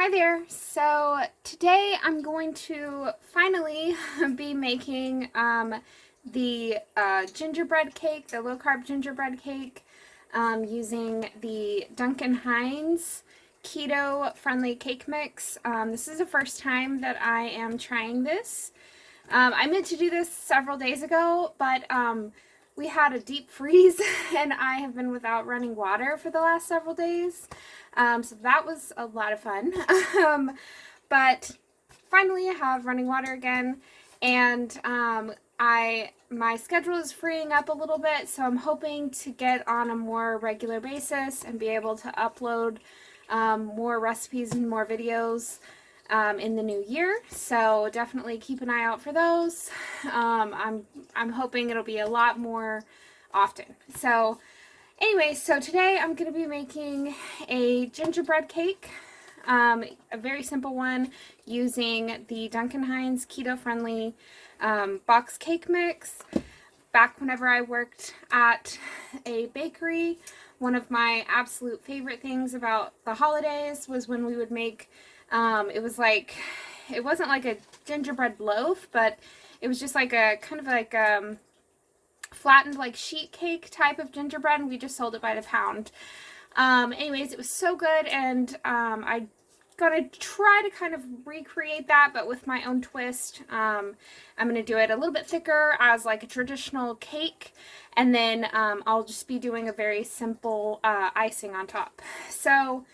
Hi there. So today I'm going to finally be making the gingerbread cake, the low-carb gingerbread cake, using the Duncan Hines keto-friendly cake mix. This is the first time that I am trying this. I meant to do this several days ago, but we had a deep freeze and I have been without running water for the last several days. So that was a lot of fun. But finally I have running water again, and my schedule is freeing up a little bit, so I'm hoping to get on a more regular basis and be able to upload more recipes and more videos in the new year. So definitely keep an eye out for those. I'm hoping it'll be a lot more often. So anyway, so today I'm going to be making a gingerbread cake, a very simple one using the Duncan Hines keto-friendly box cake mix. Back whenever I worked at a bakery, one of my absolute favorite things about the holidays was when we would make, it wasn't like a gingerbread loaf, but it was just like a kind of like flattened like sheet cake type of gingerbread, and we just sold it by the pound. Anyways, it was so good, and I'm gonna try to kind of recreate that, but with my own twist. I'm gonna do it a little bit thicker as like a traditional cake, and then I'll just be doing a very simple icing on top. So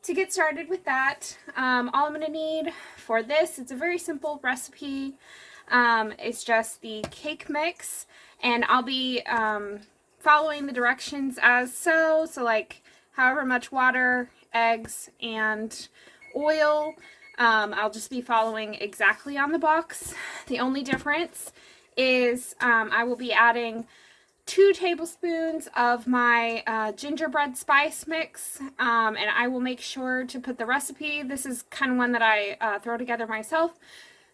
to get started with that, all I'm gonna need for this, it's a very simple recipe. It's just the cake mix, and I'll be following the directions as so like however much water, eggs, and oil. I'll just be following exactly on the box. The only difference is I will be adding 2 tablespoons of my gingerbread spice mix, and I will make sure to put the recipe. This is kind of one that I throw together myself,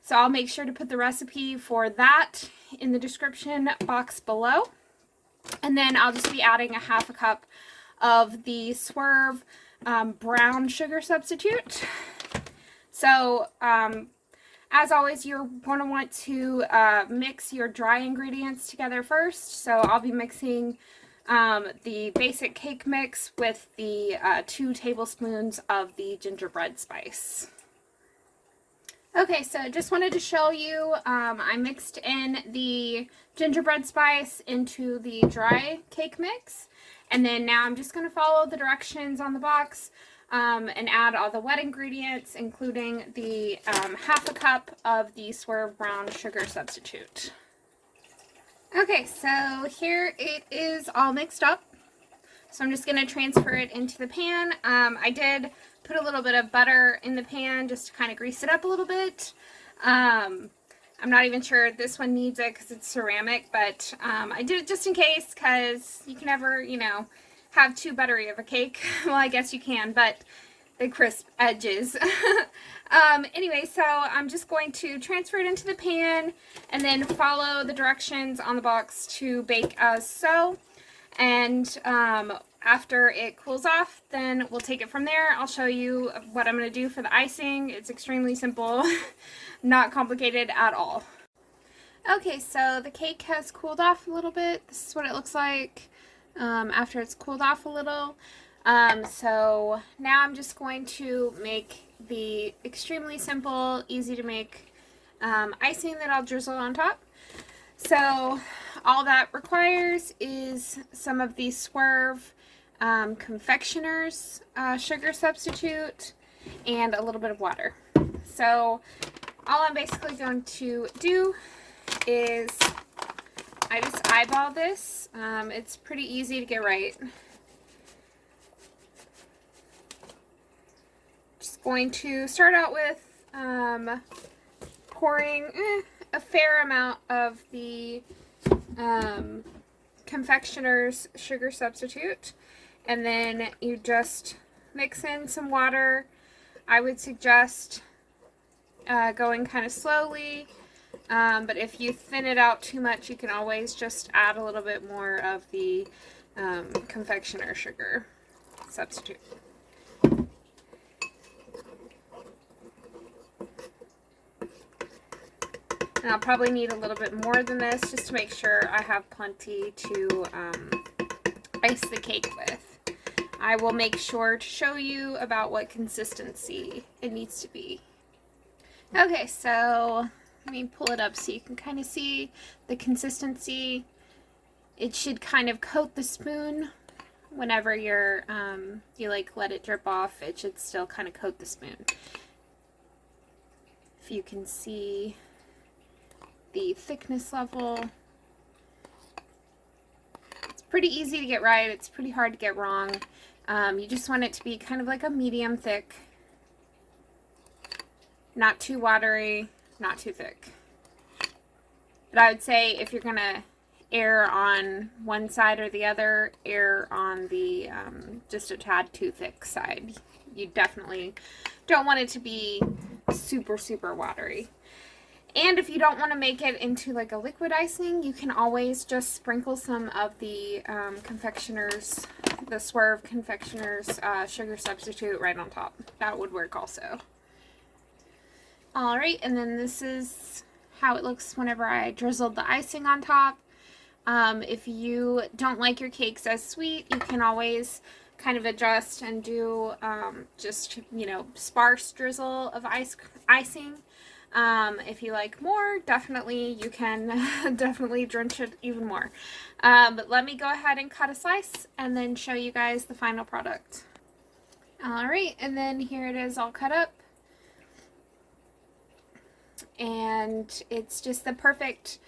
so I'll make sure to put the recipe for that in the description box below. And then I'll just be adding a half a cup of the Swerve brown sugar substitute. So as always, you're going to want to mix your dry ingredients together first. So I'll be mixing the basic cake mix with the 2 tablespoons of the gingerbread spice. Okay, so I just wanted to show you, I mixed in the gingerbread spice into the dry cake mix, and then now I'm just going to follow the directions on the box and add all the wet ingredients, including the half a cup of the Swerve brown sugar substitute. Okay, so here it is all mixed up. So I'm just going to transfer it into the pan. I did put a little bit of butter in the pan just to kind of grease it up a little bit. I'm not even sure this one needs it because it's ceramic, but I did it just in case, because you can never, you know, have too buttery of a cake. Well, I guess you can, but the crisp edges. Anyway, so I'm just going to transfer it into the pan and then follow the directions on the box to bake as so. And after it cools off, then we'll take it from there. I'll show you what I'm going to do for the icing. It's extremely simple, not complicated at all. Okay, so the cake has cooled off a little bit. This is what it looks like after it's cooled off a little. So now I'm just going to make the extremely simple, easy to make icing that I'll drizzle on top. So all that requires is some of the Swerve confectioner's sugar substitute and a little bit of water. So all I'm basically going to do is I just eyeball this. It's pretty easy to get right. Just going to start out with pouring a fair amount of the confectioner's sugar substitute, and then you just mix in some water. I would suggest going kind of slowly, but if you thin it out too much, you can always just add a little bit more of the confectioner sugar substitute. And I'll probably need a little bit more than this just to make sure I have plenty to ice the cake with. I will make sure to show you about what consistency it needs to be. Okay, so let me pull it up so you can kind of see the consistency. It should kind of coat the spoon whenever you're, you like let it drip off. It should still kind of coat the spoon. If you can see the thickness level. It's pretty easy to get right. It's pretty hard to get wrong. You just want it to be kind of like a medium thick. Not too watery, not too thick. But I would say if you're going to err on one side or the other, err on the just a tad too thick side. You definitely don't want it to be super, super watery. And if you don't want to make it into like a liquid icing, you can always just sprinkle some of the confectioner's, the Swerve confectioner's sugar substitute right on top. That would work also. Alright, and then this is how it looks whenever I drizzled the icing on top. If you don't like your cakes as sweet, you can always kind of adjust and do just, you know, sparse drizzle of icing. If you like more, definitely you can definitely drench it even more. But let me go ahead and cut a slice and then show you guys the final product. Alright, and then here it is all cut up. And it's just the perfect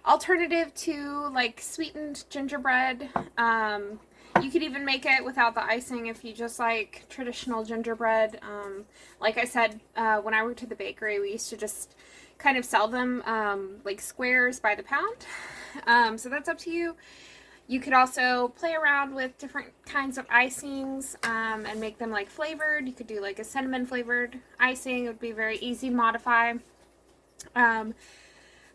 alternative to like sweetened gingerbread. You could even make it without the icing if you just like traditional gingerbread. Like I said, when I worked at the bakery, we used to just kind of sell them like squares by the pound. So that's up to you. You could also play around with different kinds of icings and make them like flavored. You could do like a cinnamon flavored icing. It would be very easy to modify.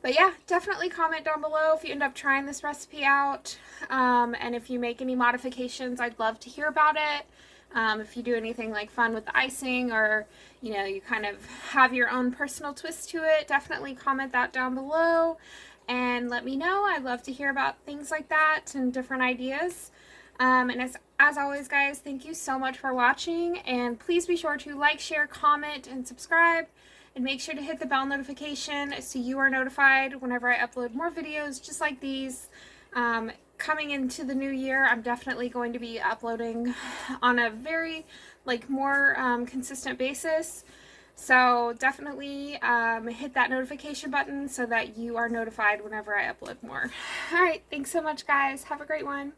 But yeah, definitely comment down below if you end up trying this recipe out. And if you make any modifications, I'd love to hear about it. If you do anything like fun with the icing, or you know, you kind of have your own personal twist to it, definitely comment that down below and let me know. I'd love to hear about things like that and different ideas. And as always, guys, thank you so much for watching, and please be sure to like, share, comment, and subscribe. And make sure to hit the bell notification so you are notified whenever I upload more videos just like these. Coming into the new year, I'm definitely going to be uploading on a very more consistent basis. So definitely hit that notification button so that you are notified whenever I upload more. Alright, thanks so much, guys. Have a great one.